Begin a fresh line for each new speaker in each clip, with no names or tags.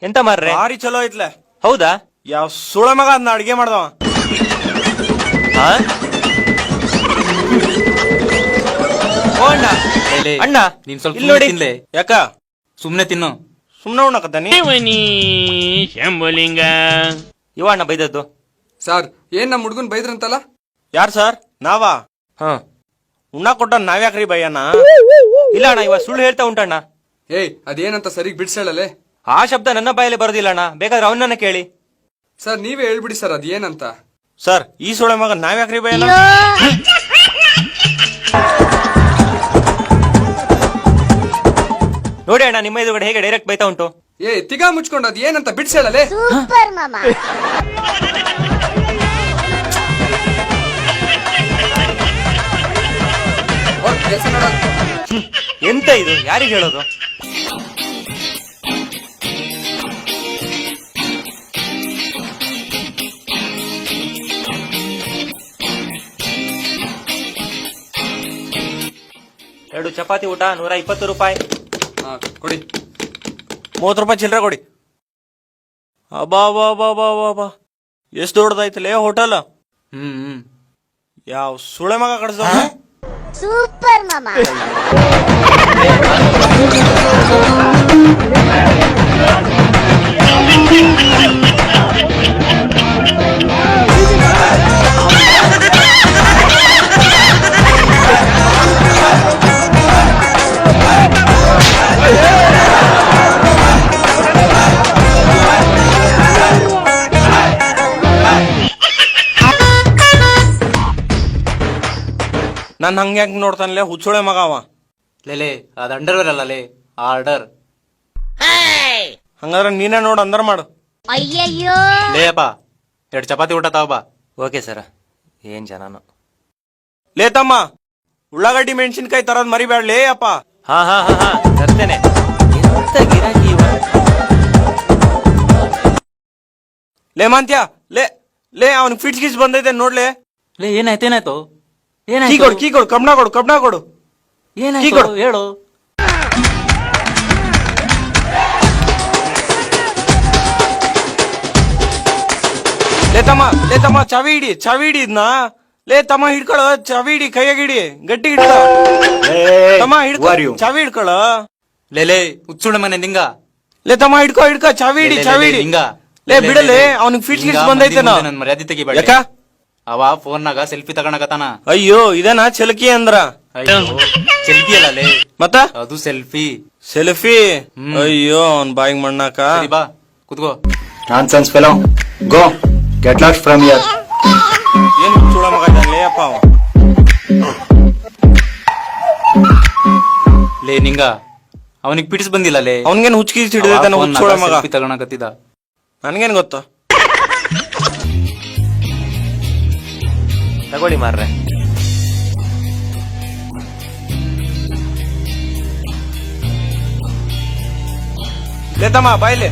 ಎಂತ ಮಾರ್ರೆ?
ಭಾರಿ ಚಲೋ ಐತ್ಲೆ.
ಹೌದಾ?
ಯಾವ ಸುಳ ಮಗ ಅದನ್ನ ಅಡ್ಗೆ ಮಾಡ್ದವ.
ಹಾ? ಓ ಅಣ್ಣ, ಅಣ್ಣ
ನೀನ್ ಸ್ವಲ್ಪ
ಇಲ್ಲಿ ನೋಡಿ.
ತಿನ್ಲೆ.
ಯಾಕ
ಸುಮ್ನೆ ತಿನ್ನು.
ಸುಮ್ನೆ ಉಣ್ಣಕತ್ತಾನಿ.
ಶಂಭುಲಿಂಗ
ಇವ ಅಣ್ಣ ಬೈದದ್ದು.
ಸರ್ ಏನ್ ನಮ್ ಹುಡ್ಗನ್ ಬೈದ್ರಂತಲ್ಲ?
ಯಾರ್ ಸರ್? ನಾವಾ?
ಹಾ
ಉಣ್ಣ ಕೊಟ್ಟ ನಾವ್ಯಾಕ್ರಿ ಬಯ್ಯಣ್ಣ?
ಇಲ್ಲ ಅಣ್ಣ, ಇವ ಸುಳ್ಳು ಹೇಳ್ತಾ ಉಂಟಣ್ಣ.
ಏಯ್ ಅದೇನಂತ ಸರಿಗ್ ಬಿಡ್ಸಳಲೆ.
ಆ ಶಬ್ದ ನನ್ನ ಬಾಯಲ್ಲಿ ಬರೋದಿಲ್ಲ ಅಣ್ಣ, ಬೇಕಾದ್ರೆ ಅವನನ್ನ ಕೇಳಿ.
ಸರ್ ನೀವೇ ಹೇಳ್ಬಿಡಿ ಸರ್ ಅದೇನಂತ.
ಸರ್ ಈ ಸುಳ ಮಗ ನಾವ್ಯಾಕ್ರಿ ಬಯ್ಯಣ್ಣ?
ನೋಡಿ ಅಣ್ಣ, ನಿಮ್ಮ ಎದುರುಗಡೆ ಹೇಗೆ ಡೈರೆಕ್ಟ್ ಬೈತಾ ಉಂಟು.
ಏ ತಿಗಾ ಮುಚ್ಕೊಂಡು ಅದ್ ಏನಂತ ಬಿಡ್ಸಳಲೆ.
ಸೂಪರ್ ಮಾಮಾ.
ಕೆಲ್ಸ ನೋಡ.
ಎಂತ ಇದು, ಯಾರಿಗೆ ಹೇಳೋದು? ಎರಡು ಚಪಾತಿ ಊಟ 120 ರೂಪಾಯಿ.
ಹಾ ಕೊಡಿ.
30 ರೂಪಾಯಿ ಚಿಲ್ಲರೆ ಕೊಡಿ. ಅಬಾ ಬಾ ಬಾ ಬಾ ಬಾ ಬಾ, ಎಷ್ಟು ದೊಡ್ಡದೈತಲೇ ಹೋಟೆಲ್. ಯಾವ ಸುಳೆ ಮಗ ಕಡ್ಸ.
ಸೂಪರ್ ಮಾಮಾ.
ನನ್ ಹಂಗ್ಯಾಕ್ ನೋಡ್ತಾನಲೇ ಹುಚ್ಚುಳೆ ಮಗ ಅವ.
ಲೇಲೆ ಅದ್ ಅಂಡರ್ವೇರ್ ಅಲ್ಲ ಲೇ, ಆರ್ಡರ್.
ಹಂಗಾದ್ರೆ ನೀನೇ ನೋಡ್ ಅಂದರ್ ಮಾಡು.
ಅಯ್ಯಯ್ಯೋ.
ಲೇ ಅಪ್ಪ 2 ಚಪಾತಿ ಊಟ ತಾವ ಬಾ.
Okay sir. ಏನ್ ಜನನು.
ಲೇ ತಮ್ಮ, ಉಳ್ಳಾಗಡ್ಡಿ ಮೆಣಸಿನ್ಕಾಯಿ ತರದ್ ಮರಿಬ್ಯಾಡ್ಲೇ ಅಪ್ಪ.
ಹಾ ಹಾ ಹಾ ಹಾ ತರ್ತೇನೆ. ಎಂತ ಗಿರಾಕಿ ಇವ.
ಲೇ ಮಾಂತ್ಯ, ಲೇ ಲೇ ಅವನ್ ಫಿಟ್ಸ್ ಗಿಸ್ ಬಂದೈತೆ ನೋಡ್ಲೆ.
ಲೇ ಏನಾಯ್ತು?
ಕೀ ಕೊಡು ಕಬ್ಣ ಕೊಡು.
ಏನಾಯ್ತು ಹೇಳು.
ಲೇ ತಮ್ಮ ಚಾವಿ ಹಿಡಿ ಇದ್ನ. ಲೇ ತಮ್ಮ ಹಿಡ್ಕೊಳ, ಚಾವಿ ಹಿಡಿ, ಕೈಯಾಗ ಹಿಡಿ, ಗಟ್ಟಿ ಹಿಡ್ಕ ತಮ್ಮ. ಹಿಡ್ಕೊ ಚಾವಿ ಹಿಡ್ಕೊಳ.
ಲೇಲೆ ಹುಚ್ಚುಳ ಮನೆ ನಿಂಗ.
ಲೇ ತಮ್ಮ ಹಿಡ್ಕೊ ಚಾವಿ ಹಿಡಿ
ನಿಂಗ.
ಲೇ ಬಿಡಲೇ, ಅವನಿಗೆ ಫಿಟ್ಸ್ ಗಿಟ್ಸ್ ಬಂದೈತೆ.
ನನ್ ಮರ್ಯಾದೆ ತೆಗಿಬೇಡ.
ಯಾಕ?
ಅವ ಫೋನ್ನಾಗ ಸೆಲ್ಫಿ ತಗೊಳಕತಾನ.
ಅಯ್ಯೋ ಇದೇನಾ ಚಲಕಿ ಅಂದ್ರ?
ಸೆಲ್ಫಿ ಅಲ್ಲ ಲೇ,
ಮತ್ತ
ಅದು ಸೆಲ್ಫಿ.
ಅಯ್ಯೋ ಅವ್ನ್ ಬಾಯಿಗೆ ಮಣ್ಣಾಕ.
ಸರಿ ಬಾ ಕುತ್ಕೋ.
Nonsense fellow. Go. Get lost from here.
ಏನ್ ಚೂಳ ಮಗ ಇದ್ದಾನೆ ಅಪ್ಪ ಅವ.
ಲೇ ನಿಂಗ ಅವನಿಗೆ ಪಿಟಿಸ್ ಬಂದಿಲ್ಲ ಲೇ.
ಅವನ್ಗೇನ್ ಹುಚ್ಕಿ ಹಿಡಿದೈತಾನ ಹುಚ್ಚೋಳ ಮಗ.
ಸೆಲ್ಫಿ ತಗೊಳಕತ್ತಿದ.
ನನ್ಗೇನ್ ಗೊತ್ತ.
ತಗೊಳ್ಳಿ ಮಾರ್ರೆ.
ಲೇ ತಮ್ಮ ಬಾಯ್ಲೆ.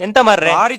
ಎಂತ ಮಾರ್ರೆ?
ಭಾರಿ